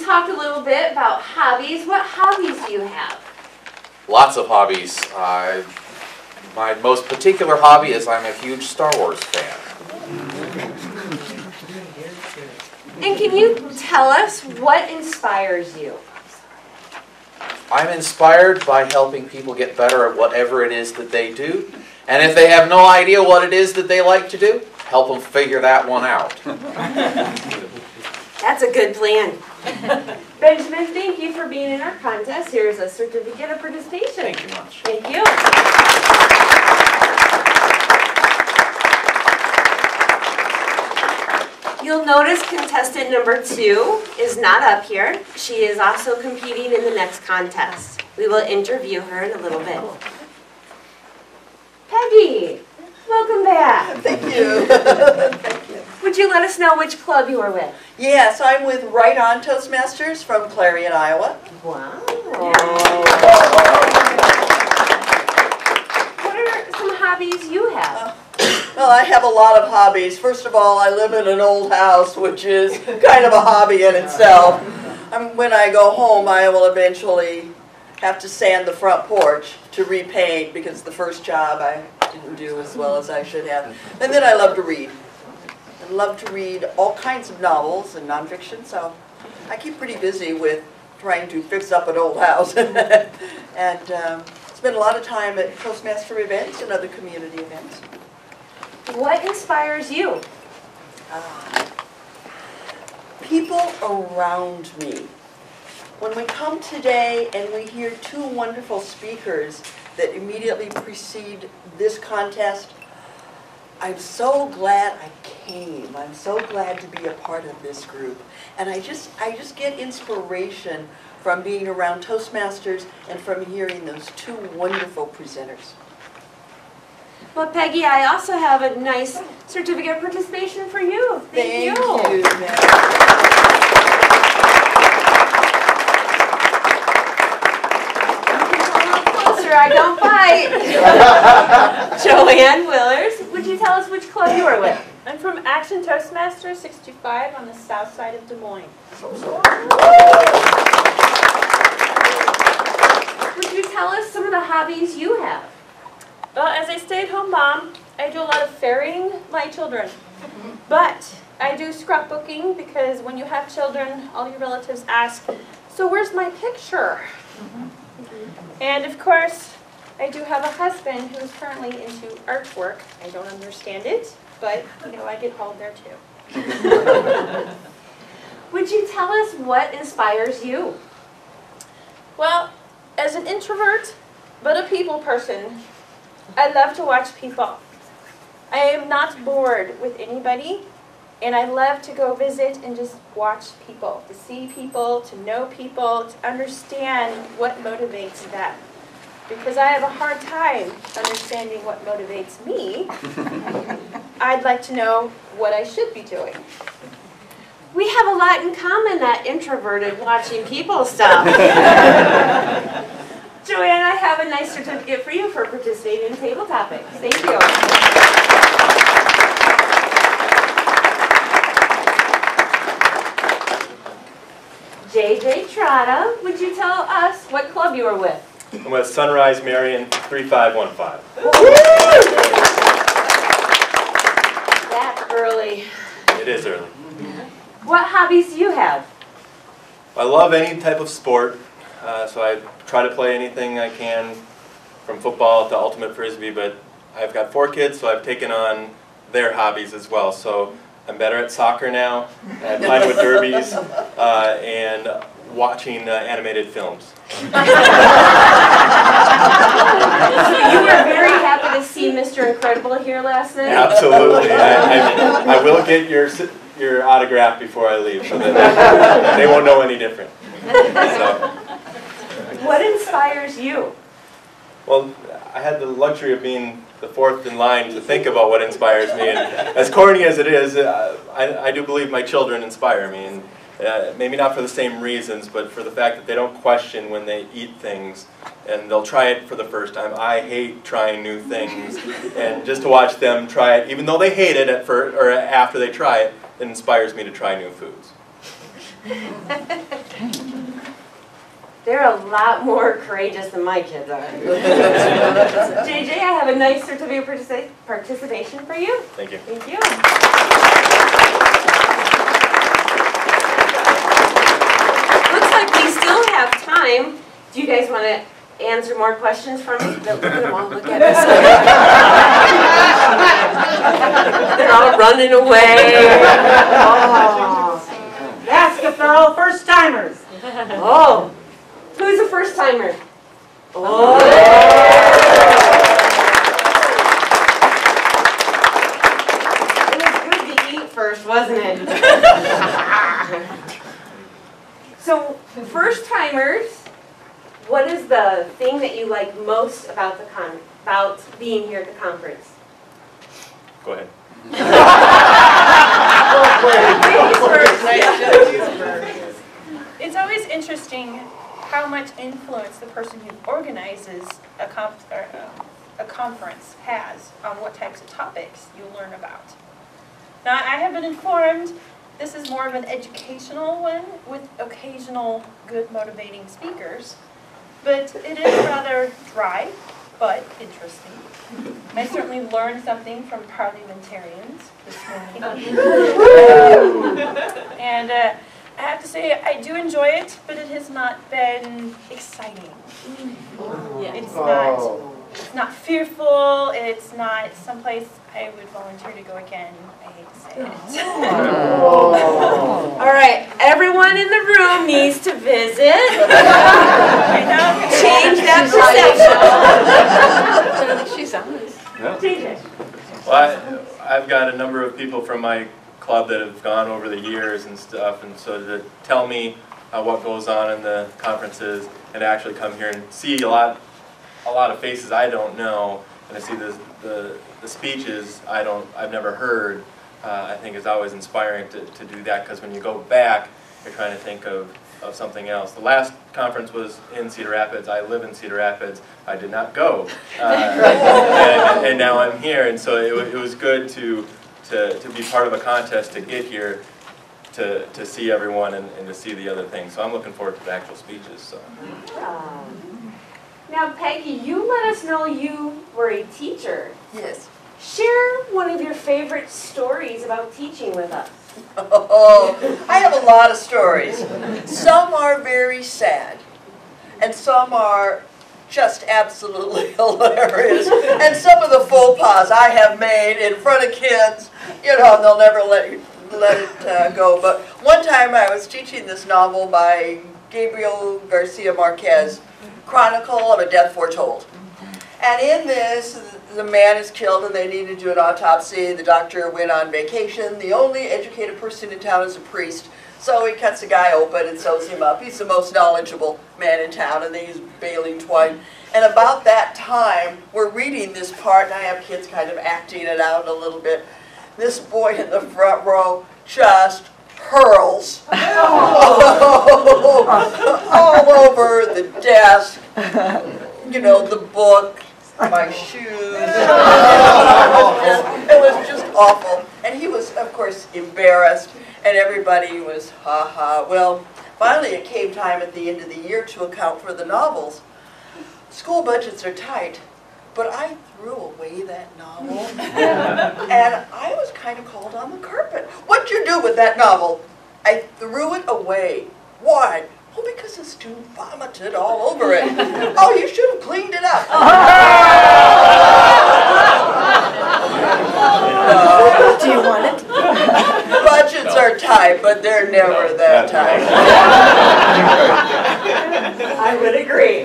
talked a little bit about hobbies. What hobbies do you have? Lots of hobbies. My most particular hobby is I'm a huge Star Wars fan. And can you tell us what inspires you? I'm inspired by helping people get better at whatever it is that they do. And if they have no idea what it is that they like to do, help them figure that one out. That's a good plan. Benjamin, thank you for being in our contest. Here's a certificate of participation. Thank you much. Thank you. You'll notice contestant number 2 is not up here. She is also competing in the next contest. We will interview her in a little bit. Peggy, welcome back. Thank you. Thank you. Would you let us know which club you are with? Yes, I'm with Right On Toastmasters from Clarion, Iowa. Wow. What are some hobbies you have? Well, I have a lot of hobbies. First of all, I live in an old house, which is kind of a hobby in itself. When I go home, I will eventually have to sand the front porch to repaint because the first job I didn't do as well as I should have. And then I love to read. I love to read all kinds of novels and nonfiction, so I keep pretty busy with trying to fix up an old house. And spend a lot of time at Toastmaster events and other community events. What inspires you? People around me. When we come today and we hear 2 wonderful speakers that immediately precede this contest, I'm so glad I came. I'm so glad to be a part of this group. And I just get inspiration from being around Toastmasters and from hearing those 2 wonderful presenters. Well, Peggy, I also have a nice certificate of participation for you. Thank you. Thank you, ma'am. I don't bite. Joanne Willers, would you tell us which club you are with? I'm from Action Toastmasters 65 on the south side of Des Moines. Would you tell us some of the hobbies you have? Well, as a stay-at-home mom, I do a lot of ferrying my children. But I do scrapbooking because when you have children, all your relatives ask, so where's my picture? And of course, I do have a husband who's currently into artwork. I don't understand it, but you know, I get hauled there too. Would you tell us what inspires you? Well, as an introvert, but a people person, I love to watch people. I am not bored with anybody, and I love to go visit and just watch people, to see people, to know people, to understand what motivates them. Because I have a hard time understanding what motivates me, I'd like to know what I should be doing. We have a lot in common, that introverted watching people stuff. Joanne, I have a nice certificate for you for participating in table topics. Thank you. JJ Trotta, would you tell us what club you are with? I'm with Sunrise Marion 3515. That's early. It is early. What hobbies do you have? I love any type of sport, so I try to play anything I can, from football to ultimate frisbee, but I've got 4 kids, so I've taken on their hobbies as well. So I'm better at soccer now, at playing with derbies, and watching animated films. So you were very happy to see Mr. Incredible here last night? Absolutely. I will get your autograph before I leave, so that they won't know any different. So. What inspires you? Well, I had the luxury of being the 4th in line to think about what inspires me, and as corny as it is, I do believe my children inspire me, and maybe not for the same reasons, but for the fact that they don't question when they eat things, and they'll try it for the first time. I hate trying new things, and just to watch them try it, even though they hate it at first or after they try it, it inspires me to try new foods. They're a lot more courageous than my kids are. JJ, I have a nice certificate of participation for you. Thank you. Thank you. Looks like we still have time. Do you guys want to answer more questions from me? Look at them all, look at us. They're all running away. Oh. Ask if they're all first timers. Oh. Who's a first timer? Oh. It was good to eat first, wasn't it? So, first timers, what is the thing that you like most about about being here at the conference? Go ahead. It's always interesting how much influence the person who organizes a conference has on what types of topics you learn about. Now, I have been informed this is more of an educational one with occasional good motivating speakers, but it is rather dry, but interesting. I certainly learned something from parliamentarians this morning. And I have to say, I do enjoy it, but it has not been exciting. It's not fearful, it's not someplace I would volunteer to go again. I hate to say it. All right, everyone in the room needs to visit. Change that perception. She's honest. Change it. Well, I've got a number of people from my club that have gone over the years and stuff, and so to tell me what goes on in the conferences and to actually come here and see a lot of faces I don't know, and to see the speeches I've never heard, I think is always inspiring to do that, because when you go back, you're trying to think of something else. The last conference was in Cedar Rapids. I live in Cedar Rapids. I did not go, and now I'm here, and so it was good to be part of a contest, to get here, to see everyone and to see the other things. So I'm looking forward to the actual speeches. So. Now, Peggy, you let us know you were a teacher. Yes. Share one of your favorite stories about teaching with us. Oh, I have a lot of stories. Some are very sad, and some are just absolutely hilarious. And some of the faux pas I have made in front of kids, you know, they'll never let it go. But one time I was teaching this novel by Gabriel Garcia Marquez, Chronicle of a Death Foretold. And in this, the man is killed and they need to do an autopsy. The doctor went on vacation. The only educated person in town is a priest. So he cuts the guy open and sews him up. He's the most knowledgeable man in town, and they use baling twine. And about that time, we're reading this part, and I have kids kind of acting it out a little bit. This boy in the front row just hurls all over the desk, you know, the book, my shoes. It was just awful. And he was, of course, embarrassed, and everybody was ha-ha. Well, finally it came time at the end of the year to account for the novels. School budgets are tight, but I threw away that novel, and I was kind of called on the carpet. What'd you do with that novel? I threw it away. Why? Well, because the student vomited all over it. Oh, you should have cleaned it up. Do you want it? Budgets are tight, but they're never that tight. I would agree.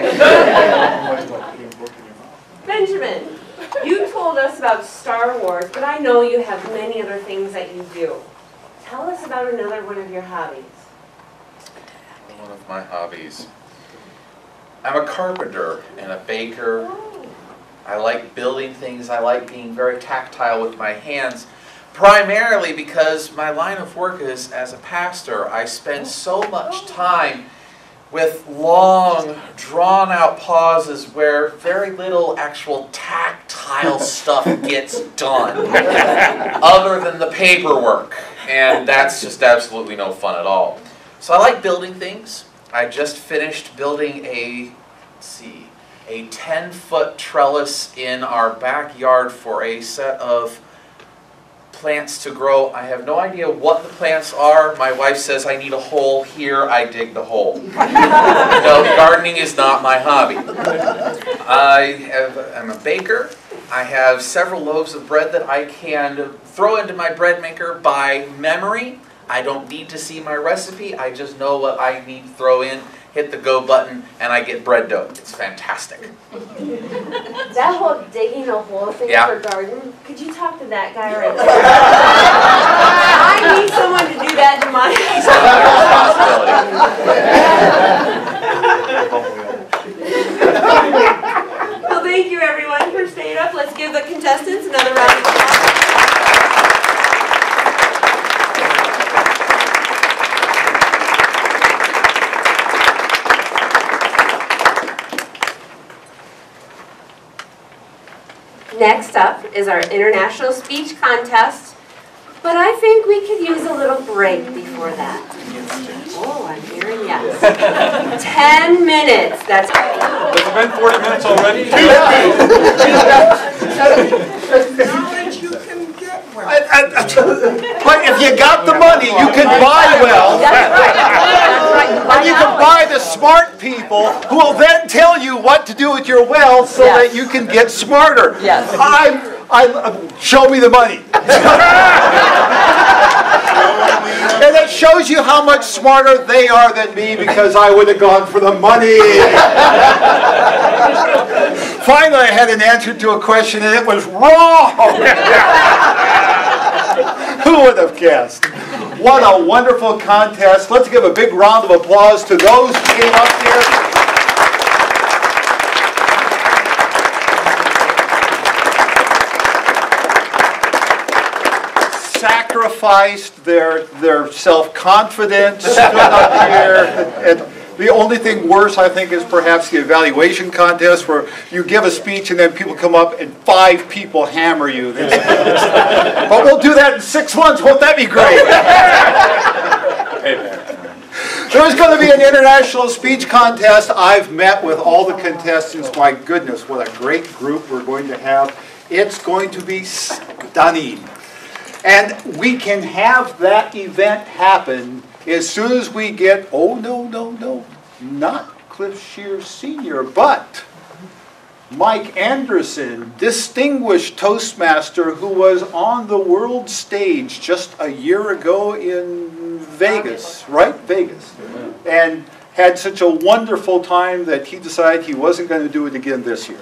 Benjamin, you told us about Star Wars, but I know you have many other things that you do. Tell us about another one of your hobbies. One of my hobbies. I'm a carpenter and a baker. I like building things. I like being very tactile with my hands, primarily because my line of work is as a pastor. I spend so much time with long, drawn-out pauses where very little actual tactile stuff gets done, other than the paperwork. And that's just absolutely no fun at all. So I like building things. I just finished building a 10-foot trellis in our backyard for a set of plants to grow. I have no idea what the plants are. My wife says I need a hole here, I dig the hole. No, gardening is not my hobby. I'm a baker. I have several loaves of bread that I can throw into my bread maker by memory. I don't need to see my recipe. I just know what I need to throw in, hit the go button, and I get bread dough. It's fantastic. That whole digging a hole thing for garden, could you talk to that guy right there? I need someone to do that in my house. Well, thank you everyone for staying up. Let's give the contestants another round of applause. Next up is our international speech contest, but I think we could use a little break before that. Oh, I'm hearing yes. 10 minutes, that's Has it been 40 minutes already? But if you got the money, you can buy well. That's right. That's right. And you can buy the smart people who will then tell you what to do with your wealth so that you can get smarter. Yes. Show me the money. And it shows you how much smarter they are than me because I would have gone for the money. Finally, I had an answer to a question and it was wrong. Who would have guessed? What a wonderful contest. Let's give a big round of applause to those who came up here. Sacrificed their self-confidence, stood up here. And the only thing worse, I think, is perhaps the evaluation contest where you give a speech and then people come up and 5 people hammer you. But we'll do that in 6 months. Won't that be great? There's going to be an international speech contest. I've met with all the contestants. My goodness, what a great group we're going to have. It's going to be stunning. And we can have that event happen as soon as we get, oh no, not Cliff Shear Sr., but Mike Anderson, distinguished Toastmaster who was on the world stage just a year ago in Vegas, right? Vegas. And had such a wonderful time that he decided he wasn't going to do it again this year.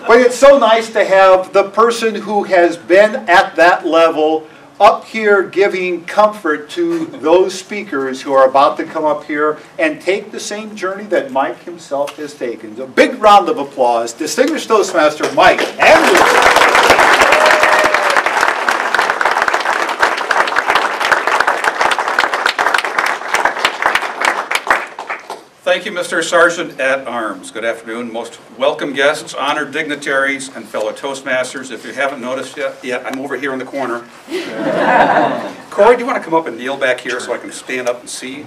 But it's so nice to have the person who has been at that level up here giving comfort to those speakers who are about to come up here and take the same journey that Mike himself has taken. So a big round of applause. Distinguished Toastmaster Mike Anderson. Thank you, Mr. Sergeant at Arms. Good afternoon, most welcome guests, honored dignitaries, and fellow Toastmasters. If you haven't noticed yet, I'm over here in the corner. Corey, do you want to come up and kneel back here so I can stand up and see?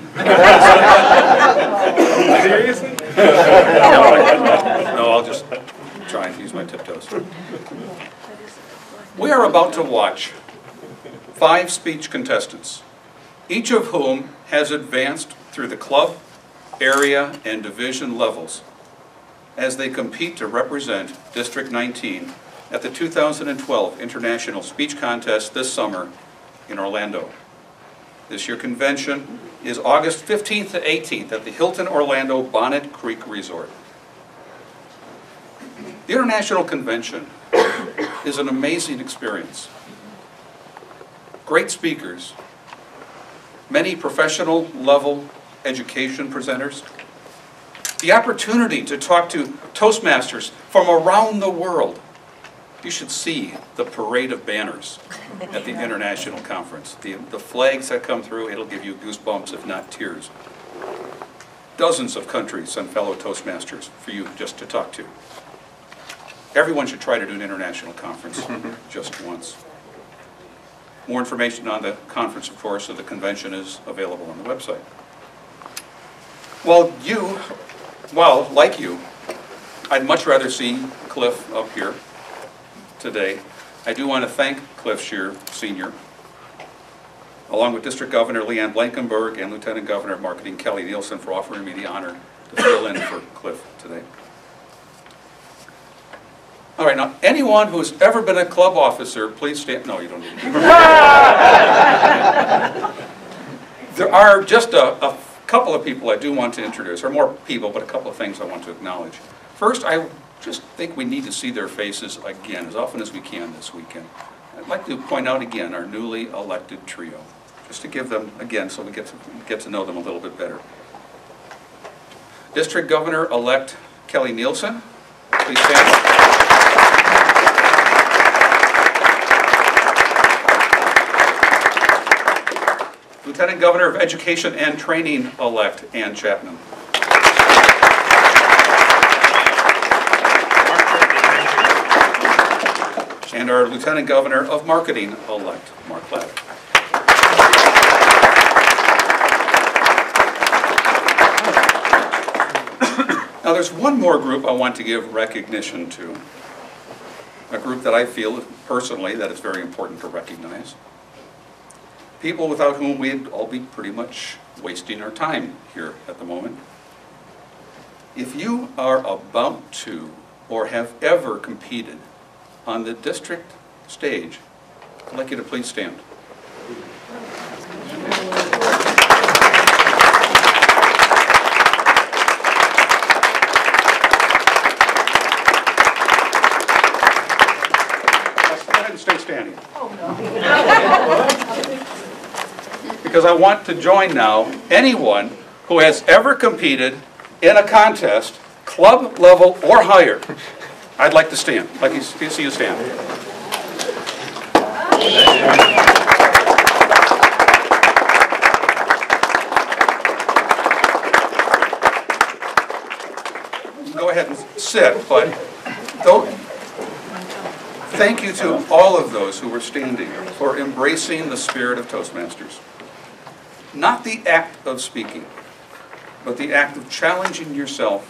Seriously? No, I'll just try and use my tiptoes. We are about to watch 5 speech contestants, each of whom has advanced through the club, area, and division levels as they compete to represent District 19 at the 2012 International Speech Contest this summer in Orlando. This year's convention is August 15th to 18th at the Hilton Orlando Bonnet Creek Resort. The International Convention is an amazing experience. Great speakers, many professional level education presenters, the opportunity to talk to Toastmasters from around the world. You should see the parade of banners at the International Conference. The flags that come through, it'll give you goosebumps, if not tears. Dozens of countries and fellow Toastmasters for you just to talk to. Everyone should try to do an international conference just once. More information on the conference, of course, of the convention is available on the website. Well, like you, I'd much rather see Cliff up here today. I do want to thank Cliff Scheer, Sr., along with District Governor Leanne Blankenberg and Lieutenant Governor of Marketing Kelly Nielsen for offering me the honor to fill in for Cliff today. All right, now, anyone who's ever been a club officer, please stand. No, you don't need to. There are just a couple of people I do want to introduce, or more people, but a couple of things I want to acknowledge. First, I just think we need to see their faces again, as often as we can this weekend. I'd like to point out again our newly elected trio, just to give them, again, so we get to know them a little bit better. District Governor-elect Kelly Nielsen, please stand up. Lieutenant Governor of Education and Training-elect Ann Chapman. And our Lieutenant Governor of Marketing-elect Mark Ladd. Now there's one more group I want to give recognition to. A group that I feel personally that is very important to recognize. People without whom we'd all be pretty much wasting our time here at the moment. If you are about to or have ever competed on the district stage, I'd like you to please stand. Go ahead and stay standing. Because I want to join now anyone who has ever competed in a contest, club level or higher. I'd like to stand. I'd like to see you stand. Go ahead and sit, but don't. Thank you to all of those who were standing for embracing the spirit of Toastmasters. Not the act of speaking, but the act of challenging yourself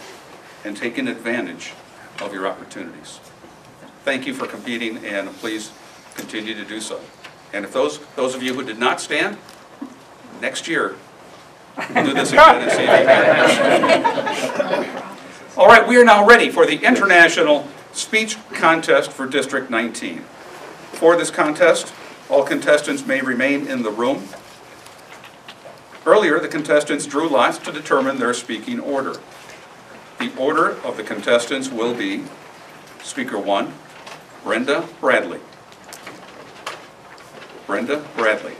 and taking advantage of your opportunities. Thank you for competing, and please continue to do so. And if those of you who did not stand, next year, we'll do this again and see if you can. All right, we are now ready for the International Speech Contest for District 19. For this contest, all contestants may remain in the room. Earlier, the contestants drew lots to determine their speaking order. The order of the contestants will be Speaker 1, Brenda Bradley. Brenda Bradley.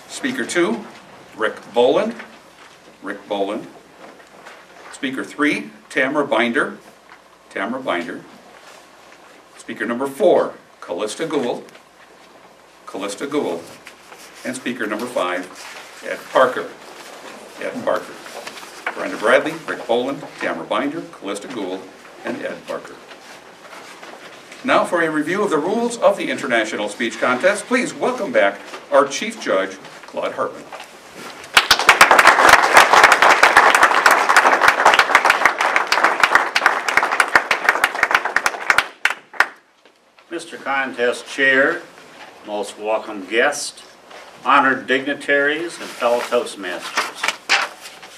Speaker 2, Rick Boland. Rick Boland. Speaker 3, Tamara Binder. Tamara Binder. Speaker number 4, Callista Gould. Callista Gould. And speaker number 5, Ed Parker. Ed Parker. Brenda Bradley, Rick Boland, Tamara Binder, Callista Gould, and Ed Parker. Now for a review of the rules of the International Speech Contest, please welcome back our Chief Judge, Claude Hartman. Mr. Contest Chair, most welcome guests, honored dignitaries, and fellow Toastmasters.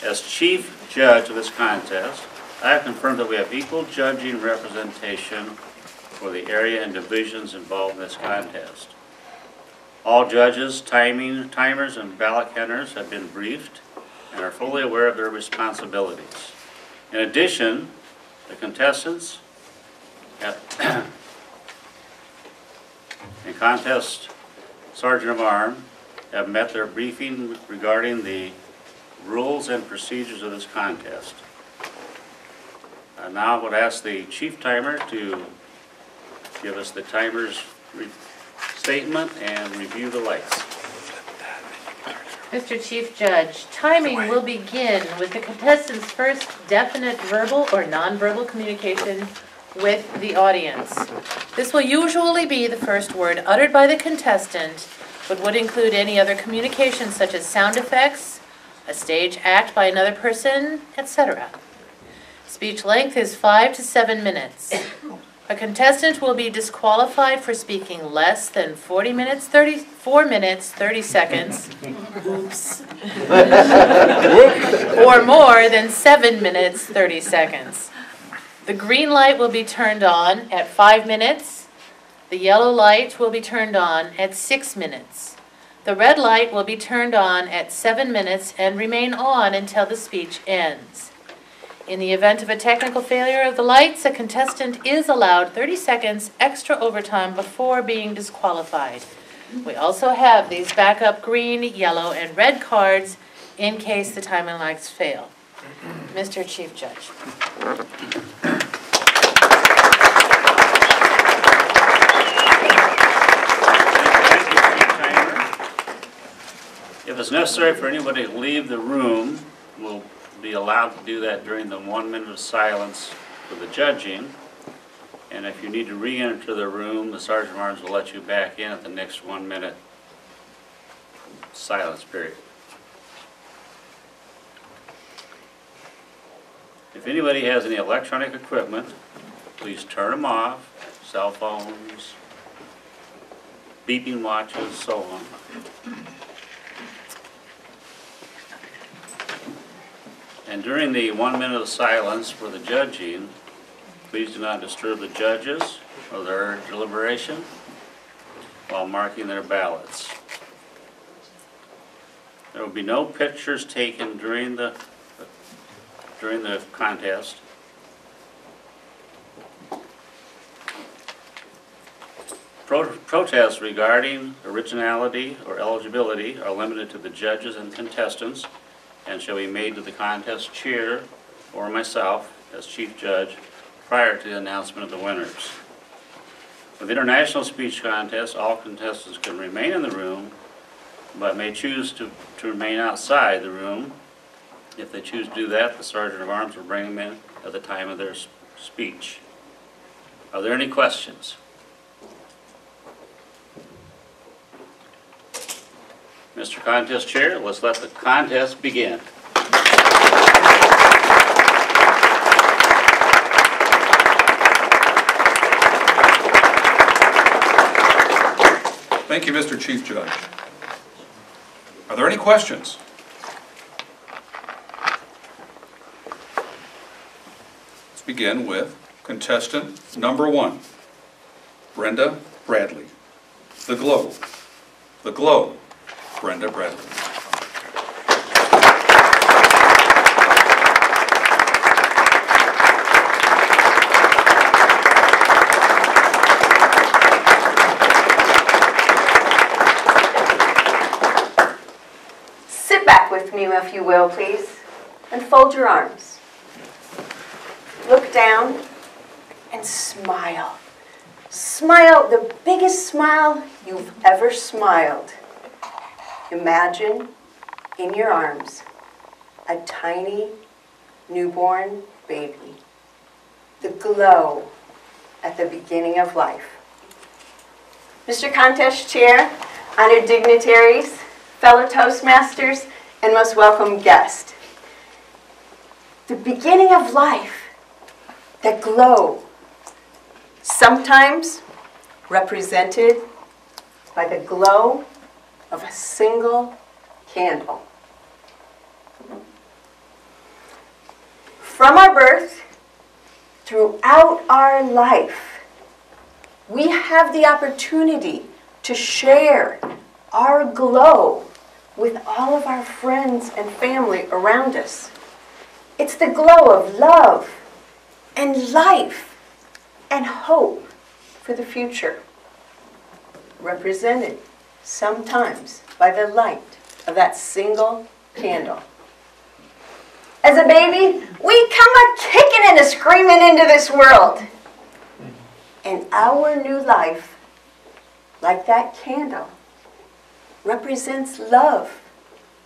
As Chief Judge of this contest, I have confirmed that we have equal judging representation for the area and divisions involved in this contest. All judges, timers, and ballot counters have been briefed and are fully aware of their responsibilities. In addition, the contestants and contest Sergeant of Arms have met their briefing regarding the rules and procedures of this contest. I now would ask the Chief Timer to give us the timer's statement and review the lights. Mr. Chief Judge, timing will begin with the contestant's first definite verbal or nonverbal communication with the audience. This will usually be the first word uttered by the contestant but would include any other communication such as sound effects, a stage act by another person, etc. Speech length is 5 to 7 minutes. A contestant will be disqualified for speaking less than 4 minutes 30 seconds, oops, or more than 7 minutes 30 seconds. The green light will be turned on at 5 minutes. The yellow light will be turned on at 6 minutes. The red light will be turned on at 7 minutes and remain on until the speech ends. In the event of a technical failure of the lights, a contestant is allowed 30 seconds extra overtime before being disqualified. We also have these backup green, yellow, and red cards in case the timing lights fail. Mr. Chief Judge. If it's necessary for anybody to leave the room, we'll be allowed to do that during the 1 minute of silence for the judging. And if you need to re-enter the room, the Sergeant of Arms will let you back in at the next 1 minute silence period. If anybody has any electronic equipment, please turn them off, cell phones, beeping watches, so on. And during the 1 minute of silence for the judging, please do not disturb the judges or their deliberation while marking their ballots. There will be no pictures taken during the contest. Protests regarding originality or eligibility are limited to the judges and contestants and shall be made to the contest chair or myself as chief judge prior to the announcement of the winners. With international speech contests, all contestants can remain in the room but may choose to remain outside the room. If they choose to do that, the Sergeant of Arms will bring them in at the time of their speech. Are there any questions? Mr. Contest Chair, let's let the contest begin. Thank you, Mr. Chief Judge. Are there any questions? Let's begin with contestant number 1, Brenda Bradley. The Globe. The Globe. Brenda Bradley. Sit back with me, if you will, please, and fold your arms. Look down and smile. Smile, the biggest smile you've ever smiled. Imagine in your arms a tiny newborn baby. The glow at the beginning of life. Mr. Contest Chair, honored dignitaries, fellow Toastmasters, and most welcome guest. The beginning of life, that glow, sometimes represented by the glow of a single candle. From our birth, throughout our life, we have the opportunity to share our glow with all of our friends and family around us. It's the glow of love and life and hope for the future, represented sometimes by the light of that single candle. As a baby, we come a-kicking and a-screaming into this world. And our new life, like that candle, represents love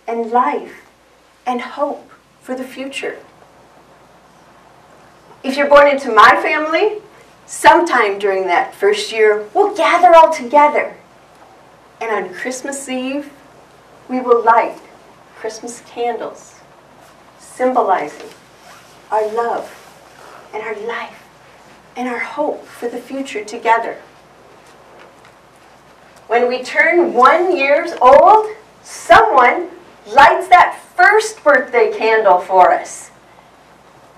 and life and hope for the future. If you're born into my family, sometime during that first year, we'll gather all together. And on Christmas Eve, we will light Christmas candles, symbolizing our love and our life and our hope for the future together. When we turn 1 year old, someone lights that first birthday candle for us,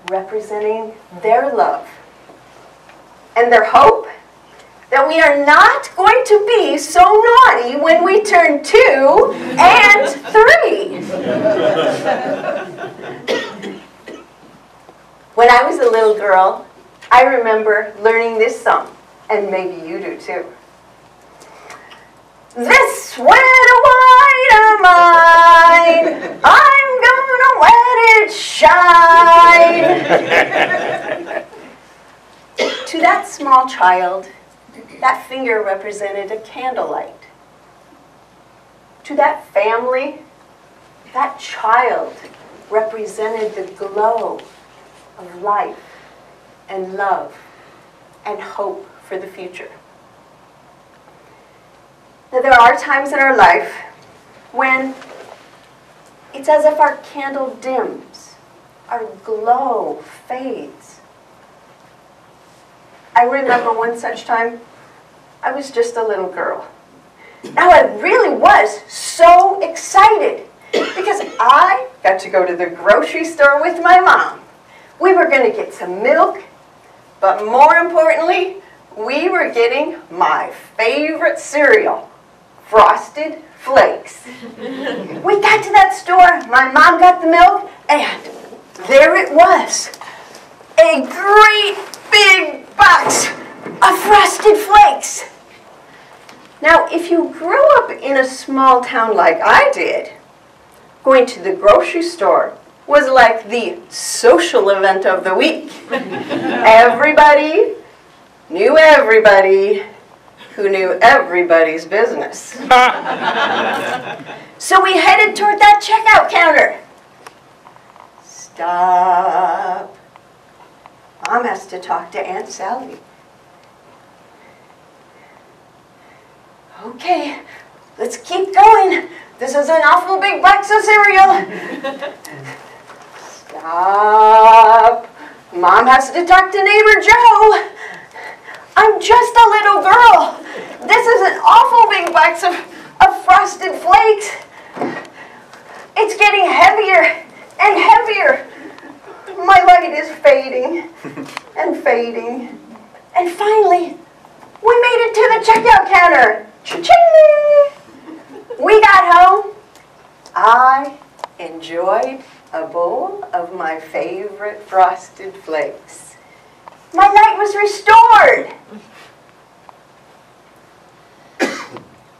representing their love and their hope that we are not going to be so naughty when we turn 2 and 3. When I was a little girl, I remember learning this song, and maybe you do too. This sweater white of mine, I'm gonna let it shine. To that small child, that finger represented a candlelight. To that family, that child represented the glow of life and love and hope for the future. Now, there are times in our life when it's as if our candle dims, our glow fades. I remember one such time, I was just a little girl. Now, I really was so excited because I got to go to the grocery store with my mom. We were going to get some milk, but more importantly, we were getting my favorite cereal, Frosted Flakes. We got to that store, my mom got the milk, and there it was. A great big box of Frosted Flakes. Now, if you grew up in a small town like I did, going to the grocery store was like the social event of the week. Everybody knew everybody who knew everybody's business. So we headed toward that checkout counter. Stop. Mom has to talk to Aunt Sally. Okay, let's keep going. This is an awful big box of cereal. Stop. Mom has to talk to neighbor Joe. I'm just a little girl. This is an awful big box of Frosted Flakes. It's getting heavier and heavier. My light is fading and fading. And finally, we made it to the checkout counter. Cha-ching! We got home. I enjoyed a bowl of my favorite Frosted Flakes. My light was restored.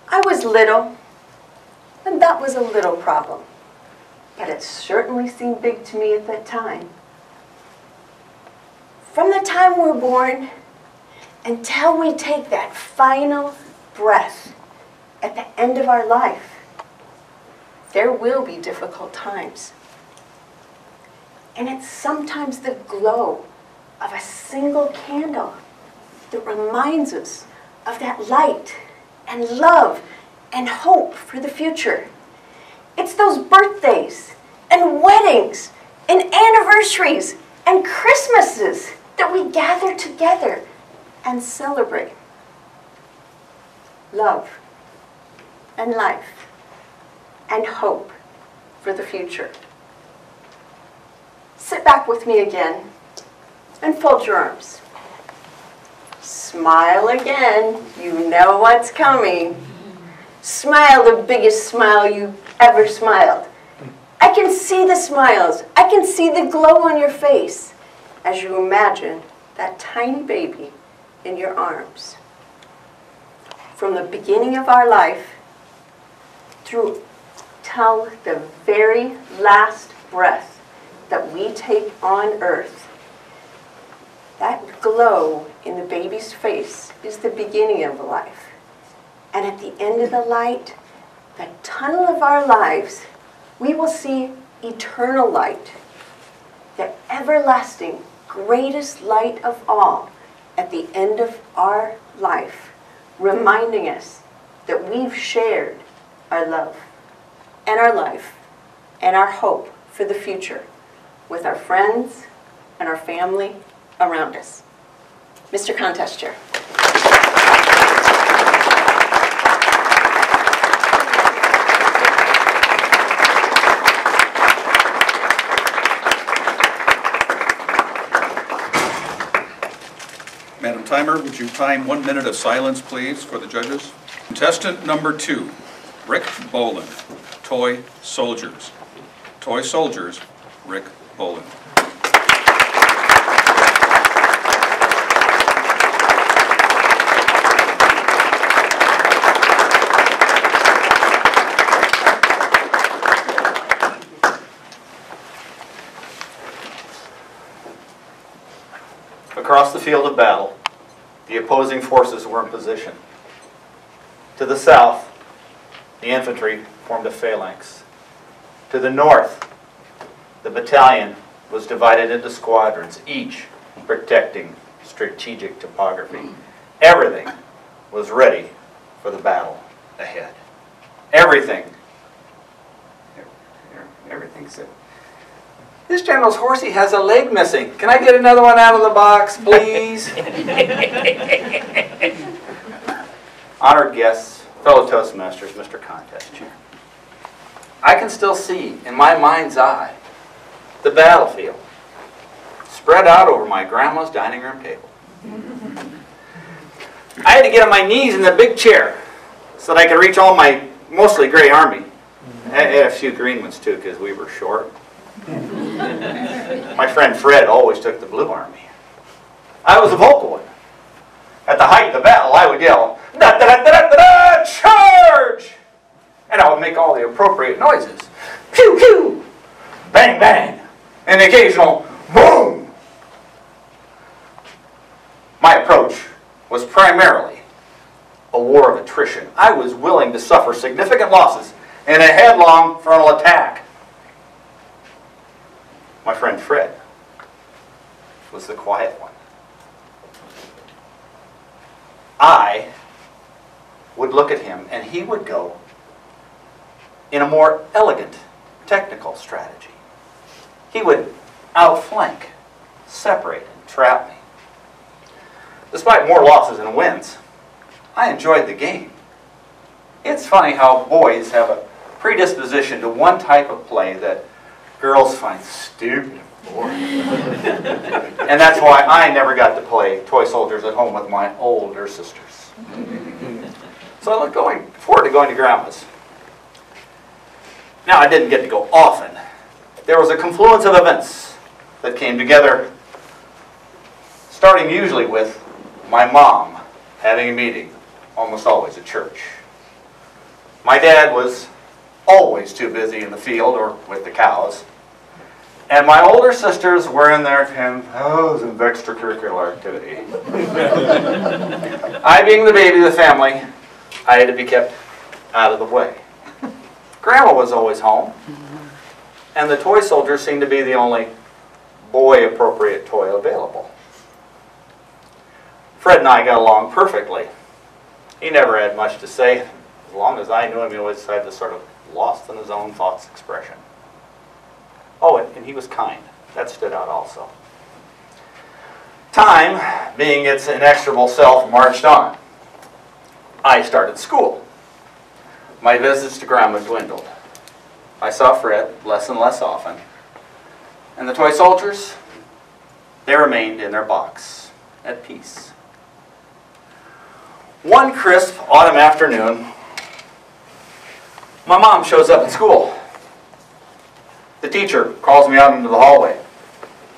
I was little, and that was a little problem. But it certainly seemed big to me at that time. From the time we're born until we take that final breath at the end of our life, there will be difficult times. And it's sometimes the glow of a single candle that reminds us of that light and love and hope for the future. It's those birthdays and weddings and anniversaries and Christmases that we gather together and celebrate. Love and life and hope for the future. Sit back with me again and fold your arms. Smile again. You know what's coming. Smile the biggest smile you've ever smiled. I can see the smiles. I can see the glow on your face as you imagine that tiny baby in your arms. From the beginning of our life through till the very last breath that we take on earth, that glow in the baby's face is the beginning of life. And at the end of the light, the tunnel of our lives, we will see eternal light, the everlasting, greatest light of all at the end of our life, reminding us that we've shared our love and our life and our hope for the future with our friends and our family around us. Mr. Contest Chair. Madam Timer, would you time 1 minute of silence, please, for the judges? Contestant number 2, Rick Bolin, Toy Soldiers. Toy Soldiers, Rick Bolin. Across the field of battle, the opposing forces were in position. To the south, the infantry formed a phalanx. To the north, the battalion was divided into squadrons, each protecting strategic topography. Everything was ready for the battle ahead. Everything. Everything's it. This general's horsey has a leg missing. Can I get another one out of the box, please? Honored guests, fellow Toastmasters, Mr. Contest Chair. I can still see, in my mind's eye, the battlefield spread out over my grandma's dining room table. I had to get on my knees in the big chair so that I could reach all my mostly gray army. I had a few green ones too because we were short. My friend Fred always took the blue army. I was a vocal one. At the height of the battle, I would yell, "Da da da da da da! Charge!" And I would make all the appropriate noises. Pew pew! Bang bang! And the occasional boom! My approach was primarily a war of attrition. I was willing to suffer significant losses in a headlong frontal attack. My friend Fred was the quiet one. I would look at him and he would go in a more elegant technical strategy. He would outflank, separate, and trap me. Despite more losses than wins, I enjoyed the game. It's funny how boys have a predisposition to one type of play that girls find stupid and boring. And that's why I never got to play toy soldiers at home with my older sisters. So I'm looking forward to going to Grandma's. Now, I didn't get to go often. There was a confluence of events that came together, starting usually with my mom having a meeting, almost always at church. My dad was always too busy in the field or with the cows. And my older sisters were in their 10,000 of extracurricular activity. I, being the baby of the family, I had to be kept out of the way. Grandma was always home, and the toy soldiers seemed to be the only boy-appropriate toy available. Fred and I got along perfectly. He never had much to say. As long as I knew him, he always had this sort of lost in his own thoughts expression. Oh, and he was kind. That stood out also. Time, being its inexorable self, marched on. I started school. My visits to Grandma dwindled. I saw Fred less and less often. And the toy soldiers, they remained in their box, at peace. One crisp autumn afternoon, my mom shows up at school. The teacher calls me out into the hallway.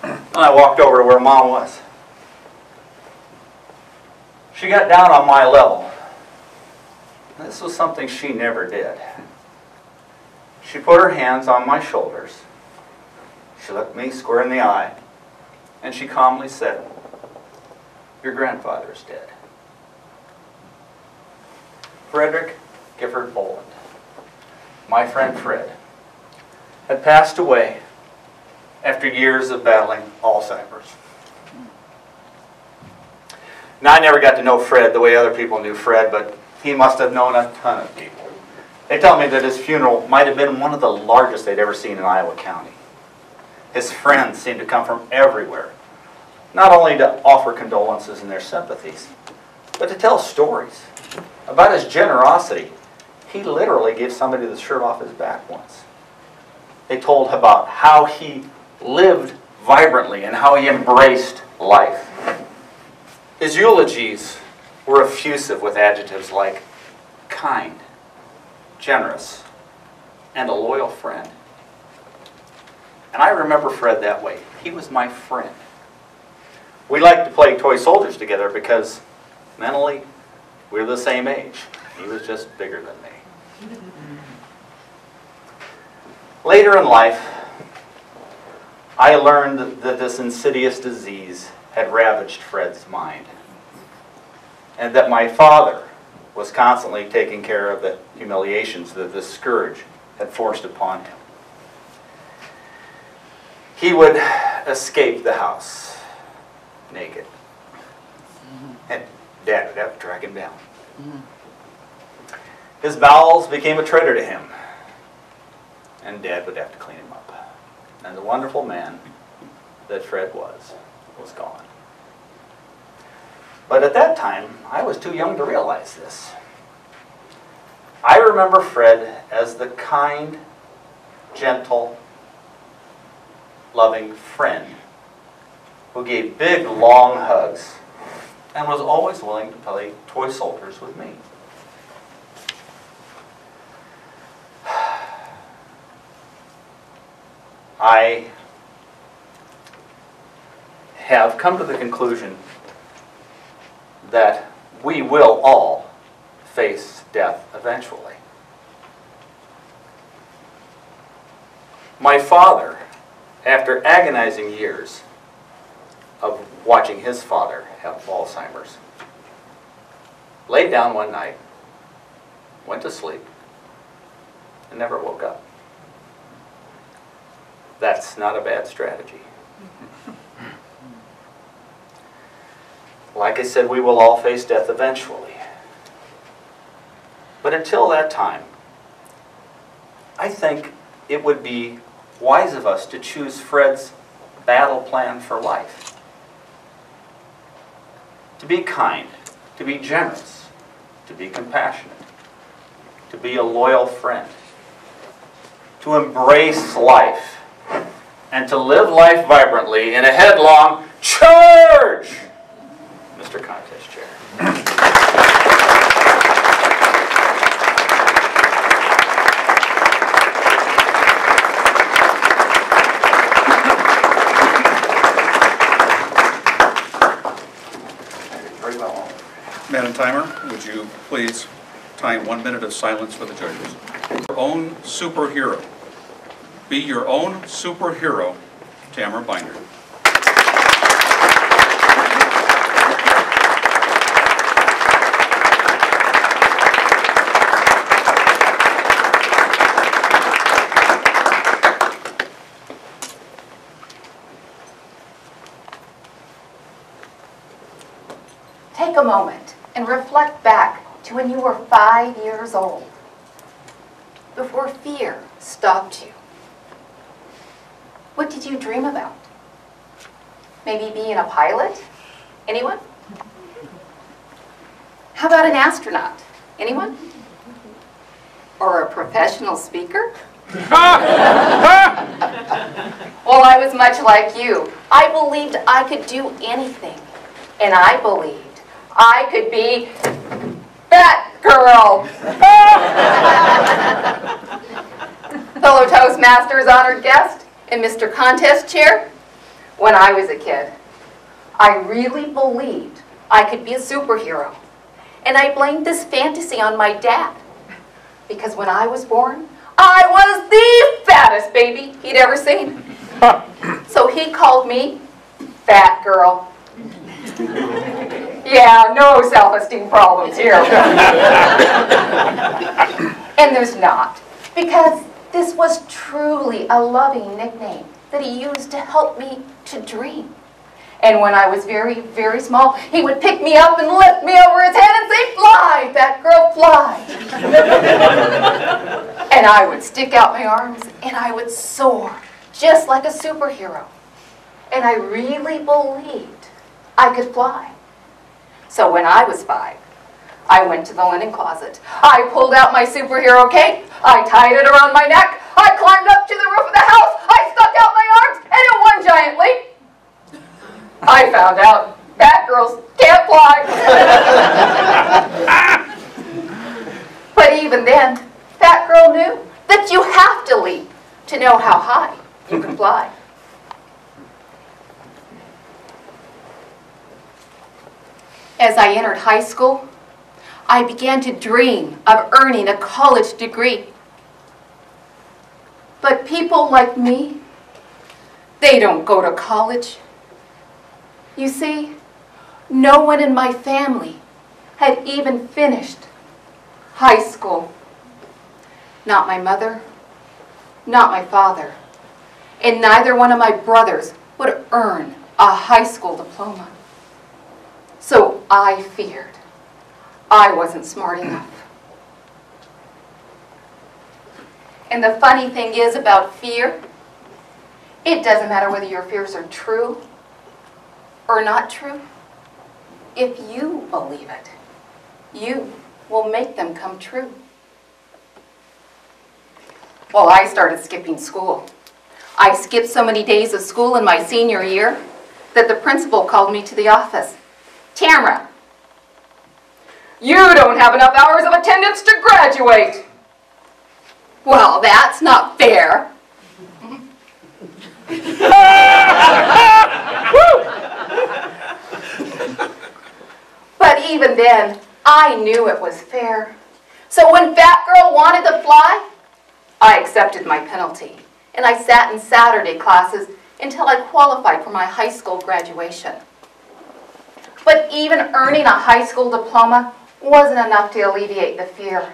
And I walked over to where Mom was. She got down on my level. This was something she never did. She put her hands on my shoulders. She looked me square in the eye. And she calmly said, "Your grandfather is dead." Frederick Gifford Boland, my friend Fred, had passed away after years of battling Alzheimer's. Now, I never got to know Fred the way other people knew Fred, but he must have known a ton of people. They tell me that his funeral might have been one of the largest they'd ever seen in Iowa County. His friends seemed to come from everywhere, not only to offer condolences and their sympathies, but to tell stories about his generosity. He literally gave somebody the shirt off his back once. They told about how he lived vibrantly and how he embraced life. His eulogies were effusive with adjectives like kind, generous, and a loyal friend. And I remember Fred that way. He was my friend. We liked to play toy soldiers together because mentally we were the same age. He was just bigger than me. Later in life, I learned that this insidious disease had ravaged Fred's mind, and that my father was constantly taking care of the humiliations that this scourge had forced upon him. He would escape the house naked, and Dad would have to track him down. His bowels became a traitor to him, and Dad would have to clean him up. And the wonderful man that Fred was gone. But at that time, I was too young to realize this. I remember Fred as the kind, gentle, loving friend who gave big, long hugs and was always willing to play toy soldiers with me. I have come to the conclusion that we will all face death eventually. My father, after agonizing years of watching his father have Alzheimer's, laid down one night, went to sleep, and never woke up. That's not a bad strategy. Like I said, we will all face death eventually. But until that time, I think it would be wise of us to choose Fred's battle plan for life. To be kind, to be generous, to be compassionate, to be a loyal friend, to embrace life, and to live life vibrantly in a headlong charge! Mr. Contest Chair. Very well. Madam Timer, would you please time 1 minute of silence for the judges? Your own superhero. Be your own superhero, Tamara Binder. Take a moment and reflect back to when you were 5 years old, before fear stopped you. What did you dream about? Maybe being a pilot? Anyone? How about an astronaut? Anyone? Or a professional speaker? Well, I was much like you. I believed I could do anything. And I believed I could be that girl. Fellow Toastmasters honored guest and Mr. Contest Chair, when I was a kid, I really believed I could be a superhero. And I blamed this fantasy on my dad. Because when I was born, I was the fattest baby he'd ever seen. So he called me Fat Girl. Yeah, no self-esteem problems here. And there's not. Because this was truly a loving nickname that he used to help me to dream. And when I was very, very small, he would pick me up and lift me over his head and say, "Fly, fat girl, fly." And I would stick out my arms and I would soar, just like a superhero. And I really believed I could fly. So when I was 5, I went to the linen closet. I pulled out my superhero cape. I tied it around my neck. I climbed up to the roof of the house. I stuck out my arms, and in one giant leap, I found out fat girls can't fly. But even then, Fat Girl knew that you have to leap to know how high you can fly. As I entered high school, I began to dream of earning a college degree. But people like me, they don't go to college. You see, no one in my family had even finished high school. Not my mother, not my father, and neither one of my brothers would earn a high school diploma. So I feared I wasn't smart enough. And the funny thing is about fear, it doesn't matter whether your fears are true or not true. If you believe it, you will make them come true. Well, I started skipping school. I skipped so many days of school in my senior year that the principal called me to the office. "Tamara, you don't have enough hours of attendance to graduate." Well, that's not fair. But even then, I knew it was fair. So when Fat Girl wanted to fly, I accepted my penalty. And I sat in Saturday classes until I qualified for my high school graduation. But even earning a high school diploma wasn't enough to alleviate the fear.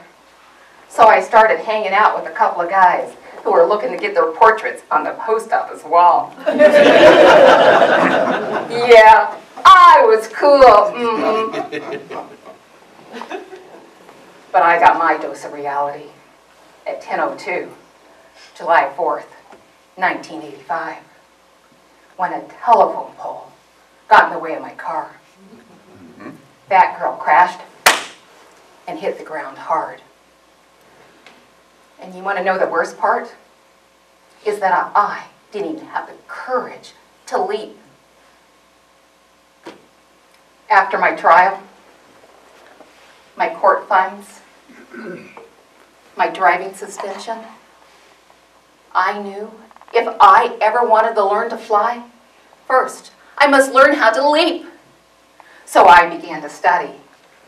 So I started hanging out with a couple of guys who were looking to get their portraits on the post office wall. Yeah, I was cool. But I got my dose of reality at 10:02, July 4th, 1985, when a telephone pole got in the way of my car. That girl crashed and hit the ground hard. And you want to know the worst part? Is that I didn't even have the courage to leap. After my trial, my court fines, my driving suspension, I knew if I ever wanted to learn to fly, first I must learn how to leap. So I began to study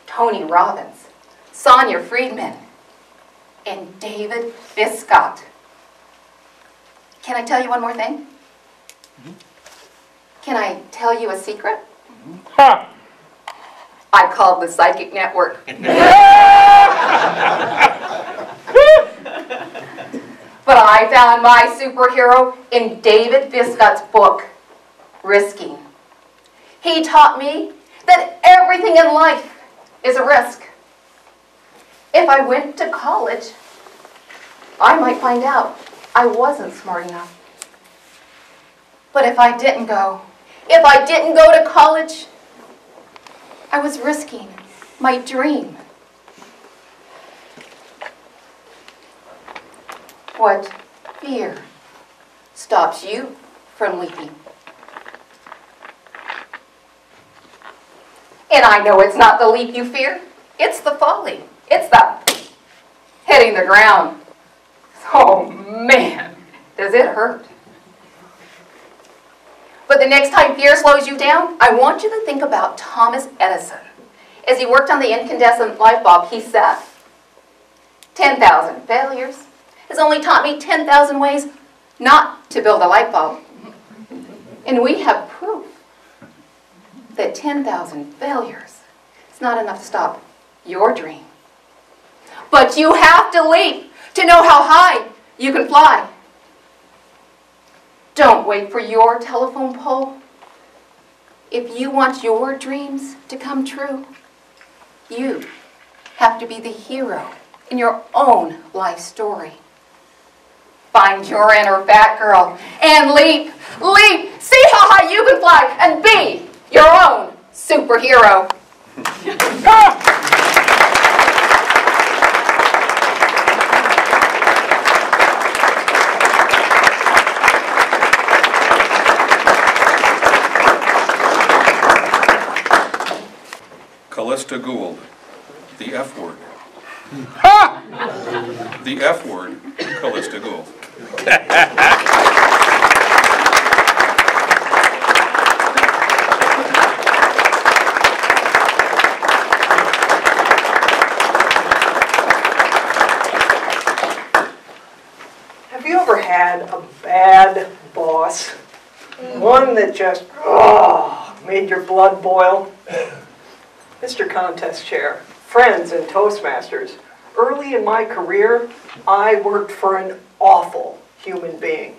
Tony Robbins, Sonia Friedman, and David Biscott. Can I tell you one more thing? Can I tell you a secret? I called the Psychic Network. But I found my superhero in David Biscott's book, Risking. He taught me that everything in life is a risk. If I went to college, I might find out I wasn't smart enough. But if I didn't go to college, I was risking my dream. What fear stops you from leaping? And I know it's not the leap you fear, it's the falling. It's the hitting the ground. Oh man, does it hurt. But the next time fear slows you down, I want you to think about Thomas Edison. As he worked on the incandescent light bulb, he said, 10,000 failures has only taught me 10,000 ways not to build a light bulb. And we have proof that 10,000 failures is not enough to stop your dream. But you have to leap to know how high you can fly. Don't wait for your telephone pole If you want your dreams to come true, you have to be the hero in your own life story. Find your inner Batgirl and leap, leap, see how high you can fly and be your own superhero. Callista Gould, the F word. The F word, Callista Gould. Have you ever had a bad boss? One that just, made your blood boil? Mr. Contest Chair, friends and Toastmasters, early in my career, I worked for an awful human being.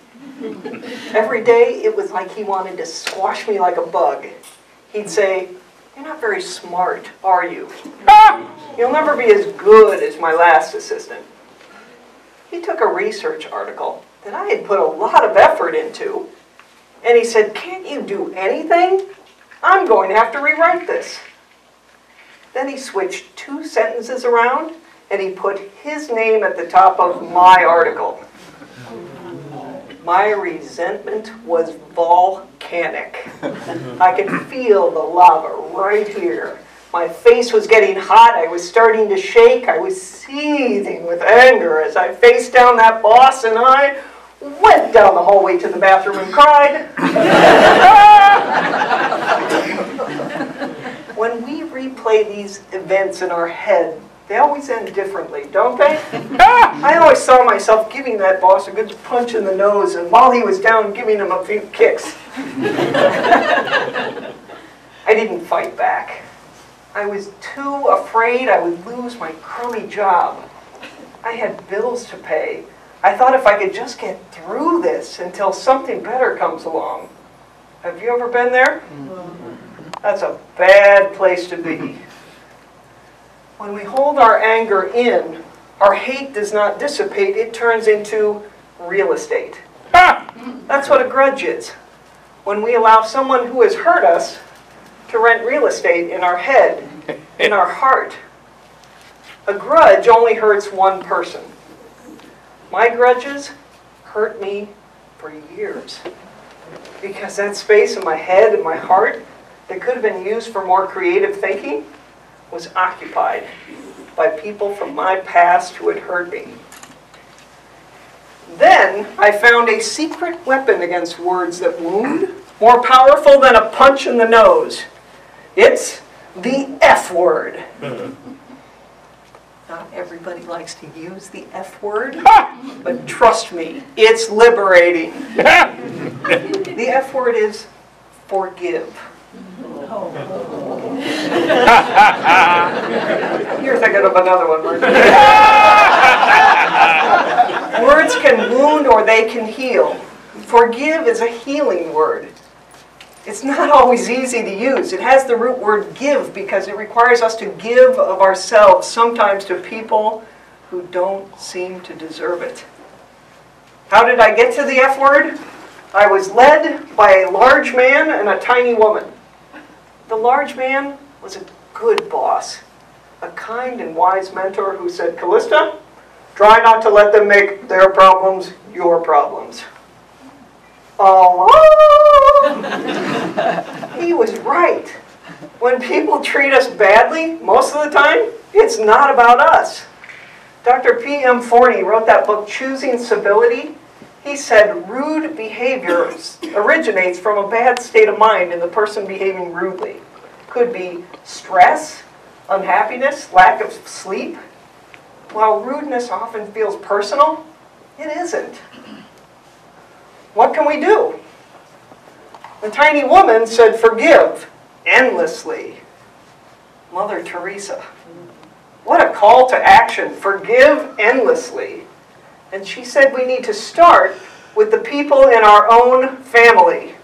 Every day, it was like he wanted to squash me like a bug. He'd say, "You're not very smart, are you? You'll never be as good as my last assistant." He took a research article that I had put a lot of effort into, and he said, "Can't you do anything? I'm going to have to rewrite this." Then he switched 2 sentences around, and he put his name at the top of my article. My resentment was volcanic. I could feel the lava right here. My face was getting hot. I was starting to shake. I was seething with anger as I faced down that boss, and I went down the hallway to the bathroom and cried. When we replay these events in our head, they always end differently, don't they? I always saw myself giving that boss a good punch in the nose, and while he was down, giving him a few kicks. I didn't fight back. I was too afraid I would lose my crummy job. I had bills to pay. I thought if I could just get through this until something better comes along. Have you ever been there? That's a bad place to be. When we hold our anger in, our hate does not dissipate, it turns into real estate. That's what a grudge is. When we allow someone who has hurt us to rent real estate in our head, in our heart. A grudge only hurts one person. My grudges hurt me for years, because that space in my head and my heart that could have been used for more creative thinking was occupied by people from my past who had hurt me. Then I found a secret weapon against words that wound, more powerful than a punch in the nose. It's the F word. Not everybody likes to use the F word, but trust me, it's liberating. The F word is forgive. You're thinking of another one, Mark. Words can wound or they can heal. Forgive is a healing word. It's not always easy to use. It has the root word give because it requires us to give of ourselves, sometimes to people who don't seem to deserve it. How did I get to the F word? I was led by a large man and a tiny woman. The large man was a good boss, a kind and wise mentor who said, "Callista, try not to let them make their problems your problems." Oh, he was right. When people treat us badly, most of the time, it's not about us. Dr. P.M. Forney wrote that book, Choosing Civility. He said rude behavior originates from a bad state of mind in the person behaving rudely. Could be stress, unhappiness, lack of sleep. While rudeness often feels personal, it isn't. What can we do? The tiny woman said, "Forgive endlessly." Mother Teresa. What a call to action. Forgive endlessly. And she said we need to start with the people in our own family.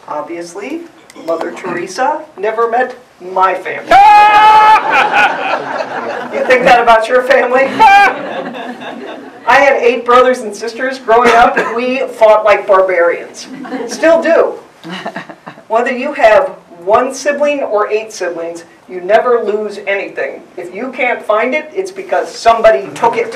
Obviously, Mother Teresa never met my family. You think that about your family? I had 8 brothers and sisters growing up, and we fought like barbarians. Still do. Whether you have 1 sibling or 8 siblings, you never lose anything. If you can't find it, it's because somebody took it.